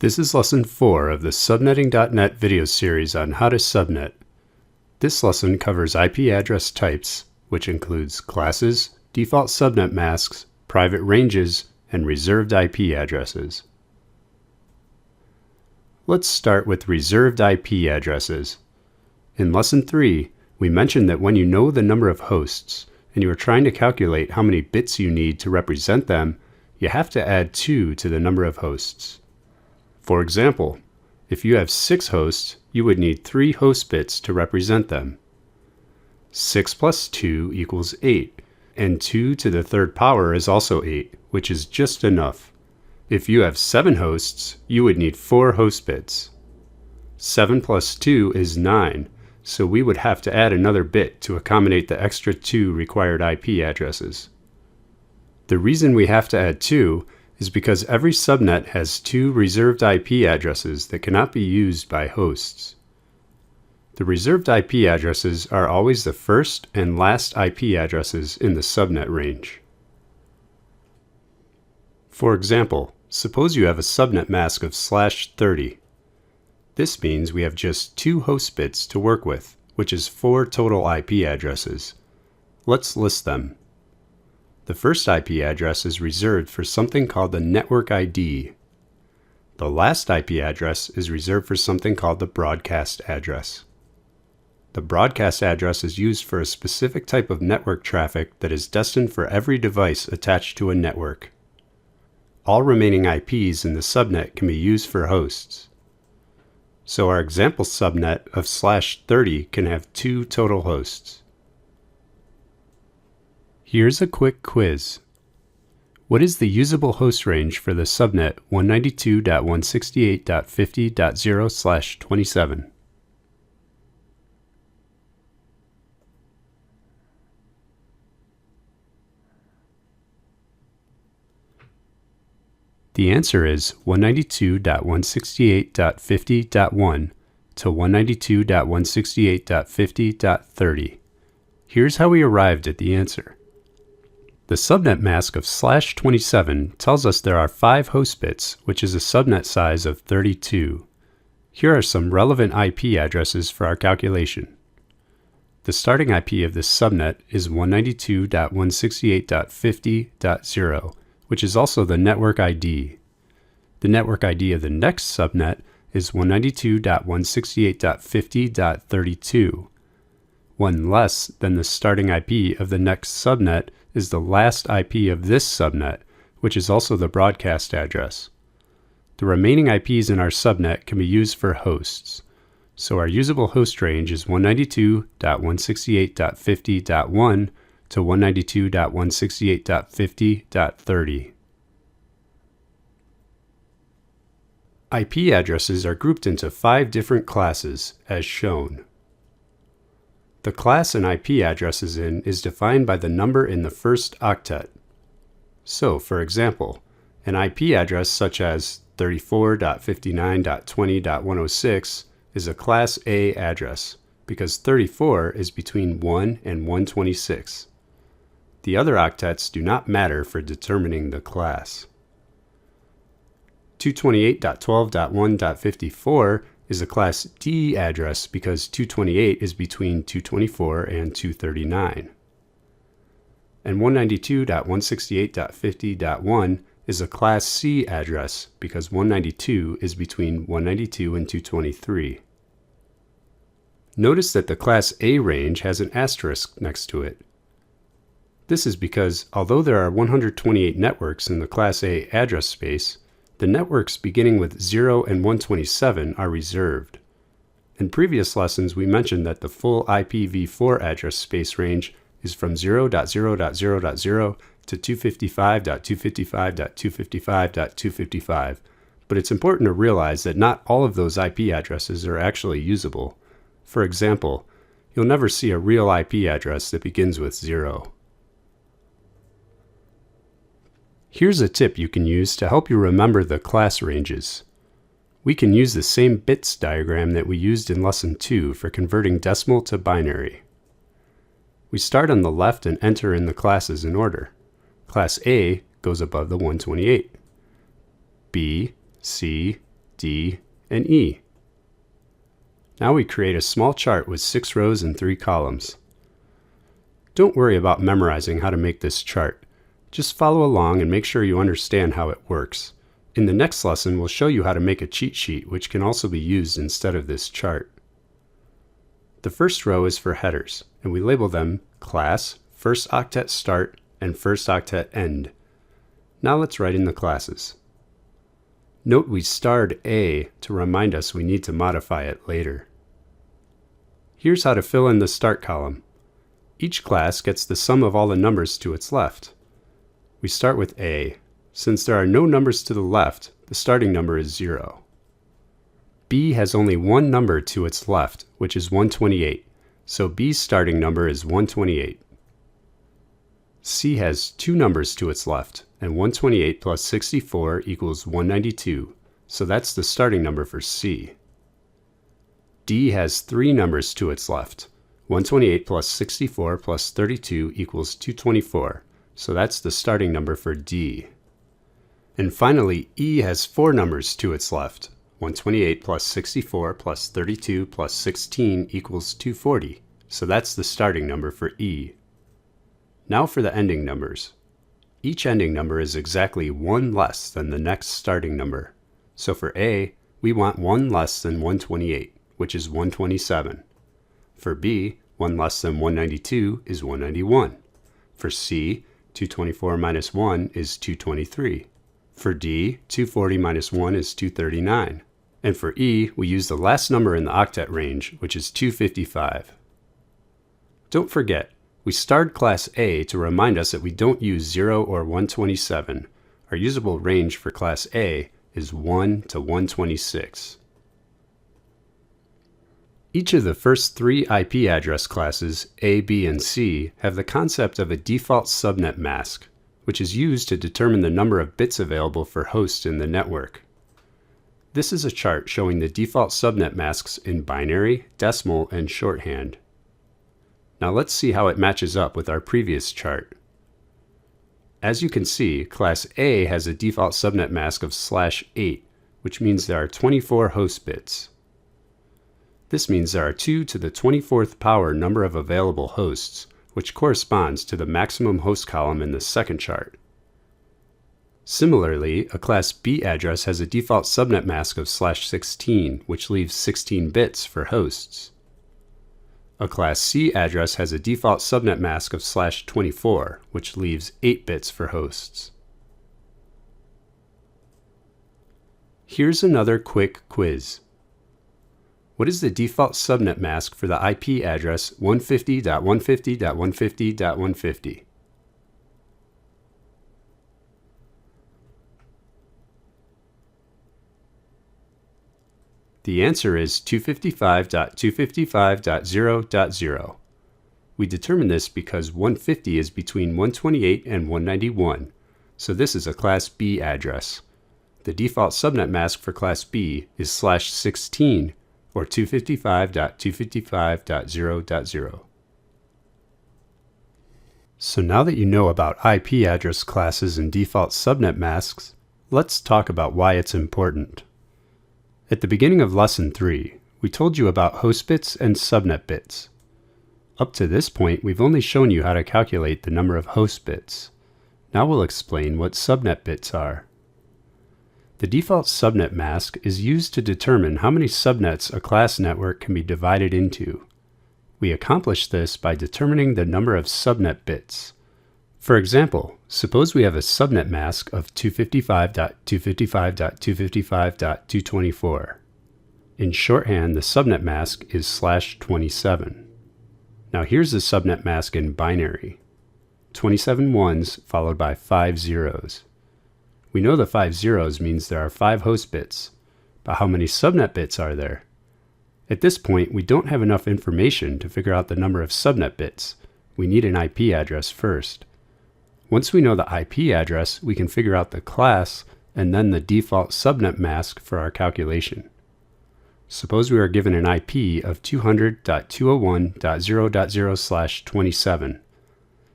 This is Lesson 4 of the Subnetting.net video series on how to subnet. This lesson covers IP address types, which includes classes, default subnet masks, private ranges, and reserved IP addresses. Let's start with reserved IP addresses. In Lesson 3, we mentioned that when you know the number of hosts, and you are trying to calculate how many bits you need to represent them, you have to add 2 to the number of hosts. For example, if you have 6 hosts, you would need 3 host bits to represent them. 6 plus 2 equals 8, and 2 to the third power is also 8, which is just enough. If you have 7 hosts, you would need 4 host bits. 7 plus 2 is 9, so we would have to add another bit to accommodate the extra 2 required IP addresses. The reason we have to add 2 is because every subnet has 2 reserved IP addresses that cannot be used by hosts. The reserved IP addresses are always the first and last IP addresses in the subnet range. For example, suppose you have a subnet mask of /30. This means we have just 2 host bits to work with, which is 4 total IP addresses. Let's list them. The first IP address is reserved for something called the network ID. The last IP address is reserved for something called the broadcast address. The broadcast address is used for a specific type of network traffic that is destined for every device attached to a network. All remaining IPs in the subnet can be used for hosts. So our example subnet of /30 can have 2 total hosts. Here's a quick quiz. What is the usable host range for the subnet 192.168.50.0/27? The answer is 192.168.50.1 to 192.168.50.30. Here's how we arrived at the answer. The subnet mask of /27 tells us there are 5 host bits, which is a subnet size of 32. Here are some relevant IP addresses for our calculation. The starting IP of this subnet is 192.168.50.0, which is also the network ID. The network ID of the next subnet is 192.168.50.32. One less than the starting IP of the next subnet is the last IP of this subnet, which is also the broadcast address. The remaining IPs in our subnet can be used for hosts. So our usable host range is 192.168.50.1 to 192.168.50.30. IP addresses are grouped into 5 different classes, as shown. The class an IP address is in is defined by the number in the first octet. So, for example, an IP address such as 34.59.20.106 is a Class A address, because 34 is between 1 and 126. The other octets do not matter for determining the class. 228.12.1.54 is a Class D address because 228 is between 224 and 239. And 192.168.50.1 is a Class C address because 192 is between 192 and 223. Notice that the Class A range has an asterisk next to it. This is because although there are 128 networks in the Class A address space, the networks beginning with 0 and 127 are reserved. In previous lessons, we mentioned that the full IPv4 address space range is from 0.0.0.0 to 255.255.255.255, but it's important to realize that not all of those IP addresses are actually usable. For example, you'll never see a real IP address that begins with 0. Here's a tip you can use to help you remember the class ranges. We can use the same bits diagram that we used in Lesson 2 for converting decimal to binary. We start on the left and enter in the classes in order. Class A goes above the 128. B, C, D, D, and E. Now we create a small chart with 6 rows and 3 columns. Don't worry about memorizing how to make this chart. Just follow along and make sure you understand how it works. In the next lesson, we'll show you how to make a cheat sheet, which can also be used instead of this chart. The first row is for headers, and we label them class, first octet start, and first octet end. Now let's write in the classes. Note we starred A to remind us we need to modify it later. Here's how to fill in the start column. Each class gets the sum of all the numbers to its left. We start with A. Since there are no numbers to the left, the starting number is 0. B has only one number to its left, which is 128, so B's starting number is 128. C has 2 numbers to its left, and 128 plus 64 equals 192, so that's the starting number for C. D has 3 numbers to its left. 128 plus 64 plus 32 equals 224, so that's the starting number for D. And finally, E has 4 numbers to its left. 128 plus 64 plus 32 plus 16 equals 240, so that's the starting number for E. Now for the ending numbers. Each ending number is exactly 1 less than the next starting number. So for A, we want 1 less than 128, which is 127. For B, 1 less than 192 is 191. For C, 224 minus 1 is 223. For D, 240 minus 1 is 239. And for E, we use the last number in the octet range, which is 255. Don't forget, we starred class A to remind us that we don't use 0 or 127. Our usable range for class A is 1 to 126. Each of the first 3 IP address classes, A, B, and C, have the concept of a default subnet mask, which is used to determine the number of bits available for hosts in the network. This is a chart showing the default subnet masks in binary, decimal, and shorthand. Now let's see how it matches up with our previous chart. As you can see, class A has a default subnet mask of /8, which means there are 24 host bits. This means there are 2 to the 24th power number of available hosts, which corresponds to the maximum host column in the second chart. Similarly, a class B address has a default subnet mask of /16, which leaves 16 bits for hosts. A class C address has a default subnet mask of /24, which leaves 8 bits for hosts. Here's another quick quiz. What is the default subnet mask for the IP address 150.150.150.150? The answer is 255.255.0.0. We determined this because 150 is between 128 and 191, so this is a class B address. The default subnet mask for class B is /16, or 255.255.0.0. So now that you know about IP address classes and default subnet masks, let's talk about why it's important. At the beginning of Lesson 3, we told you about host bits and subnet bits. Up to this point, we've only shown you how to calculate the number of host bits. Now we'll explain what subnet bits are. The default subnet mask is used to determine how many subnets a class network can be divided into. We accomplish this by determining the number of subnet bits. For example, suppose we have a subnet mask of 255.255.255.224. In shorthand, the subnet mask is /27. Now here's the subnet mask in binary. 27 ones followed by 5 zeros. We know the 5 zeros means there are 5 host bits, but how many subnet bits are there? At this point, we don't have enough information to figure out the number of subnet bits. We need an IP address first. Once we know the IP address, we can figure out the class and then the default subnet mask for our calculation. Suppose we are given an IP of 200.201.0.0/27.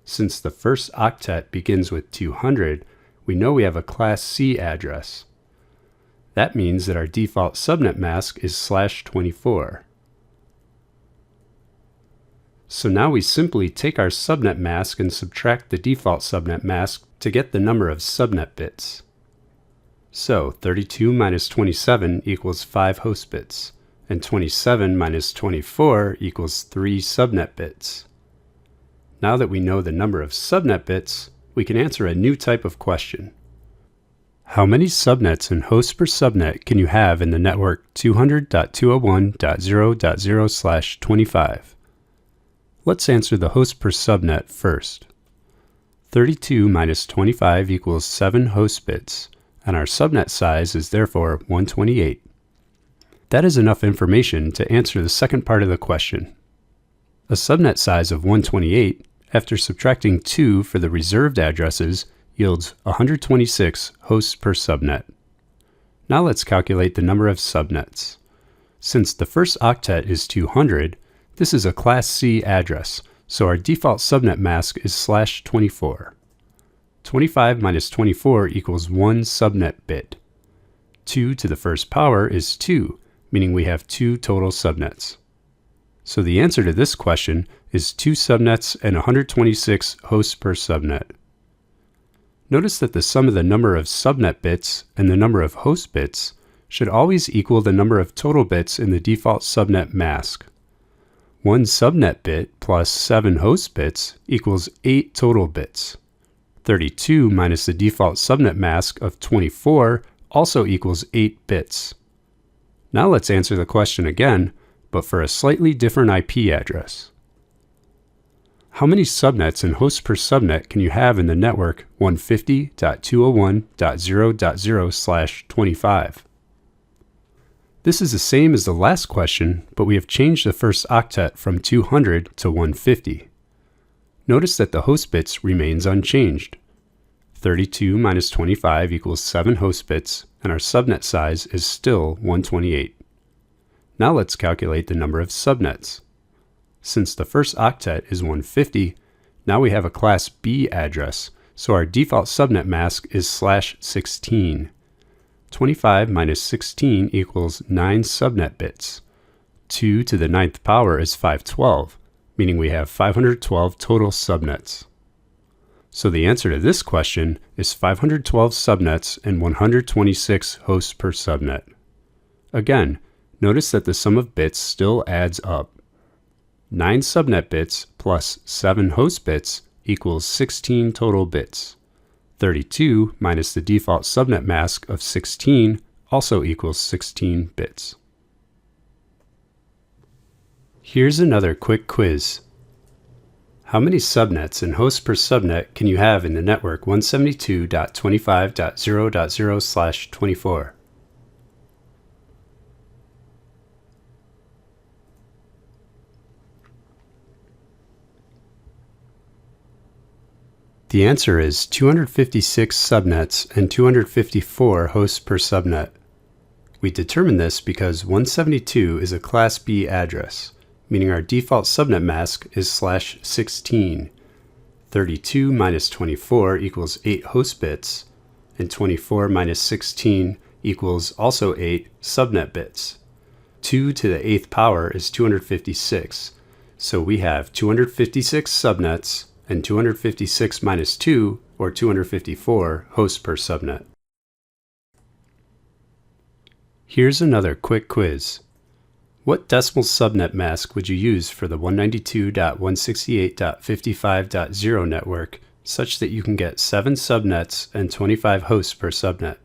Since the first octet begins with 200, we know we have a class C address. That means that our default subnet mask is /24. So now we simply take our subnet mask and subtract the default subnet mask to get the number of subnet bits. So 32 minus 27 equals 5 host bits, and 27 minus 24 equals 3 subnet bits. Now that we know the number of subnet bits, we can answer a new type of question. How many subnets and hosts per subnet can you have in the network 200.201.0.0/25? Let's answer the host per subnet first. 32 minus 25 equals 7 host bits, and our subnet size is therefore 128. That is enough information to answer the second part of the question. A subnet size of 128, after subtracting 2 for the reserved addresses, yields 126 hosts per subnet. Now let's calculate the number of subnets. Since the first octet is 200, this is a Class C address, so our default subnet mask is /24. 25 minus 24 equals 1 subnet bit. 2 to the first power is 2, meaning we have 2 total subnets. So the answer to this question is 2 subnets and 126 hosts per subnet. Notice that the sum of the number of subnet bits and the number of host bits should always equal the number of total bits in the default subnet mask. 1 subnet bit plus 7 host bits equals 8 total bits. 32 minus the default subnet mask of 24 also equals 8 bits. Now let's answer the question again, but for a slightly different IP address. How many subnets and hosts per subnet can you have in the network 150.201.0.0/25? This is the same as the last question, but we have changed the first octet from 200 to 150. Notice that the host bits remains unchanged. 32 minus 25 equals 7 host bits, and our subnet size is still 128. Now let's calculate the number of subnets. Since the first octet is 150, now we have a Class B address, so our default subnet mask is /16. 25 minus 16 equals 9 subnet bits. 2 to the 9th power is 512, meaning we have 512 total subnets. So the answer to this question is 512 subnets and 126 hosts per subnet. Again, notice that the sum of bits still adds up. 9 subnet bits plus 7 host bits equals 16 total bits. 32 minus the default subnet mask of 16 also equals 16 bits. Here's another quick quiz. How many subnets and hosts per subnet can you have in the network 172.25.0.0/24? The answer is 256 subnets and 254 hosts per subnet. We determined this because 172 is a Class B address, meaning our default subnet mask is /16. 32 minus 24 equals 8 host bits, and 24 minus 16 equals also 8 subnet bits. 2 to the 8th power is 256, so we have 256 subnets and 256 minus 2, or 254, hosts per subnet. Here's another quick quiz. What decimal subnet mask would you use for the 192.168.55.0 network such that you can get 7 subnets and 25 hosts per subnet?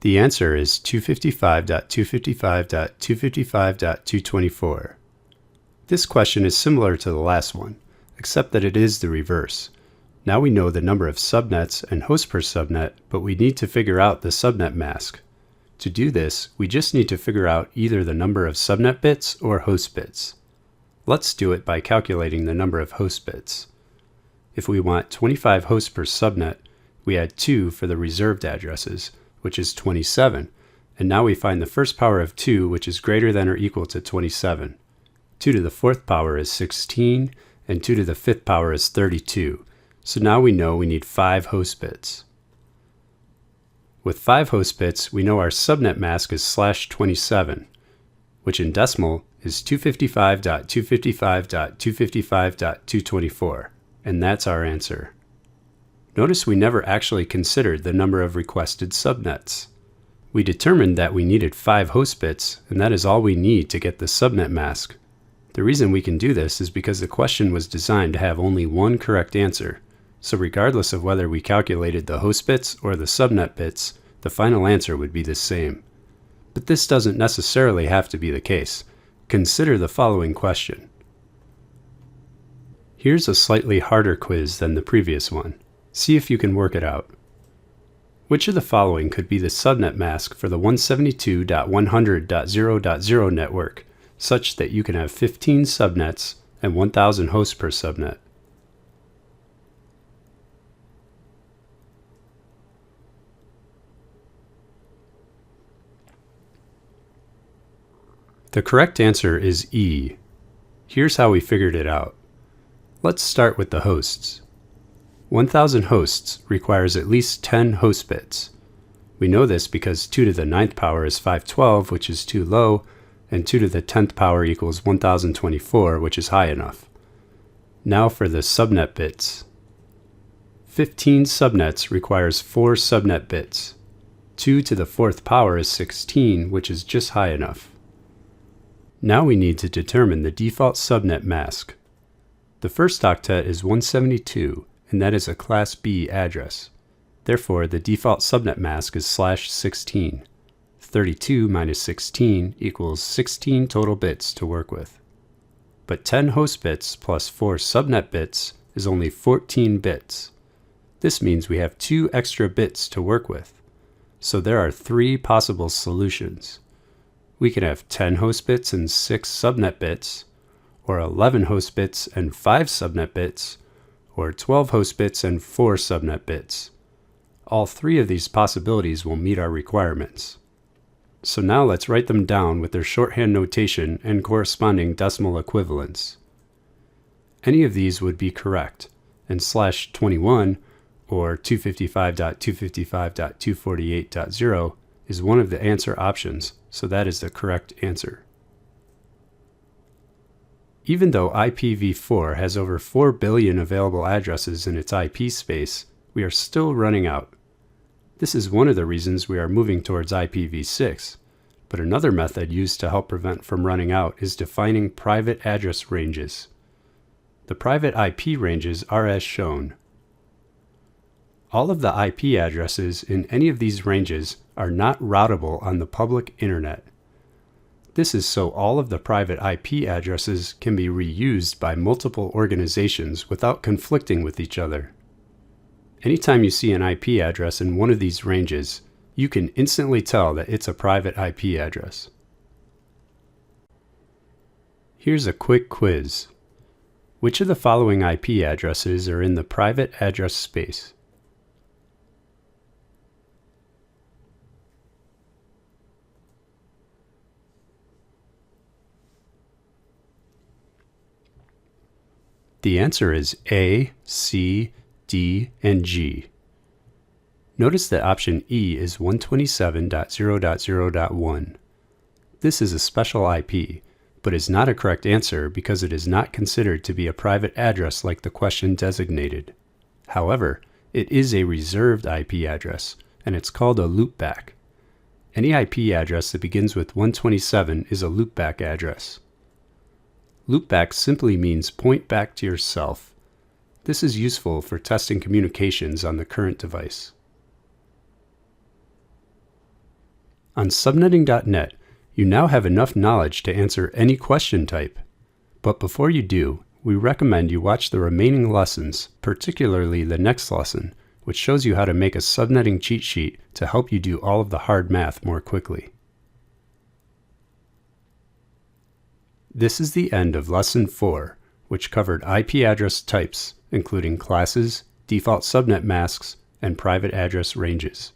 The answer is 255.255.255.224. This question is similar to the last one, except that it is the reverse. Now we know the number of subnets and hosts per subnet, but we need to figure out the subnet mask. To do this, we just need to figure out either the number of subnet bits or host bits. Let's do it by calculating the number of host bits. If we want 25 hosts per subnet, we add 2 for the reserved addresses, which is 27, and now we find the first power of 2, which is greater than or equal to 27. 2 to the 4th power is 16, and 2 to the 5th power is 32. So now we know we need 5 host bits. With 5 host bits, we know our subnet mask is /27, which in decimal is 255.255.255.224, and that's our answer. Notice we never actually considered the number of requested subnets. We determined that we needed 5 host bits, and that is all we need to get the subnet mask. The reason we can do this is because the question was designed to have only one correct answer, so regardless of whether we calculated the host bits or the subnet bits, the final answer would be the same. But this doesn't necessarily have to be the case. Consider the following question. Here's a slightly harder quiz than the previous one. See if you can work it out. Which of the following could be the subnet mask for the 172.100.0.0 network, such that you can have 15 subnets and 1,000 hosts per subnet? The correct answer is E. Here's how we figured it out. Let's start with the hosts. 1,000 hosts requires at least 10 host bits. We know this because 2 to the 9th power is 512, which is too low, and 2 to the 10th power equals 1024, which is high enough. Now for the subnet bits. 15 subnets requires 4 subnet bits. 2 to the 4th power is 16, which is just high enough. Now we need to determine the default subnet mask. The first octet is 172, and that is a Class B address. Therefore, the default subnet mask is /16. 32 minus 16 equals 16 total bits to work with. But 10 host bits plus 4 subnet bits is only 14 bits. This means we have 2 extra bits to work with. So there are 3 possible solutions. We can have 10 host bits and 6 subnet bits, or 11 host bits and 5 subnet bits, or 12 host bits and 4 subnet bits. All 3 of these possibilities will meet our requirements. So now let's write them down with their shorthand notation and corresponding decimal equivalents. Any of these would be correct, and /21, or 255.255.248.0, is one of the answer options, so that is the correct answer. Even though IPv4 has over 4 billion available addresses in its IP space, we are still running out. This is one of the reasons we are moving towards IPv6, but another method used to help prevent from running out is defining private address ranges. The private IP ranges are as shown. All of the IP addresses in any of these ranges are not routable on the public internet. This is so all of the private IP addresses can be reused by multiple organizations without conflicting with each other. Anytime you see an IP address in one of these ranges, you can instantly tell that it's a private IP address. Here's a quick quiz. Which of the following IP addresses are in the private address space? The answer is A, C, D, and G. Notice that option E is 127.0.0.1. This is a special IP, but is not a correct answer because it is not considered to be a private address like the question designated. However, it is a reserved IP address, and it's called a loopback. Any IP address that begins with 127 is a loopback address. Loopback simply means point back to yourself. This is useful for testing communications on the current device. On Subnetting.net, you now have enough knowledge to answer any question type. But before you do, we recommend you watch the remaining lessons, particularly the next lesson, which shows you how to make a subnetting cheat sheet to help you do all of the hard math more quickly. This is the end of Lesson 4, which covered IP address types, including classes, default subnet masks, and private address ranges.